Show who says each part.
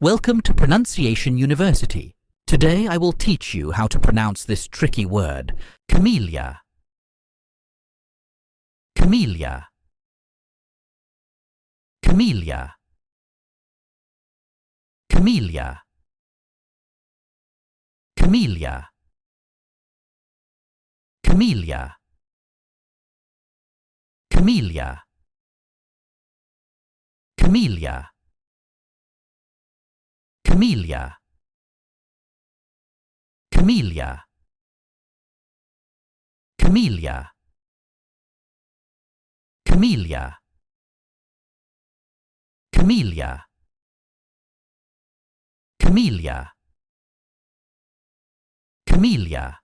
Speaker 1: Welcome to Pronunciation University. Today I will teach you how to pronounce this tricky word, camellia. Camellia. Camellia. Camellia. Camellia. Camellia. Camellia. Camellia. Camellia. Camellia. Camellia. Camellia. Camellia. Camellia. Camellia.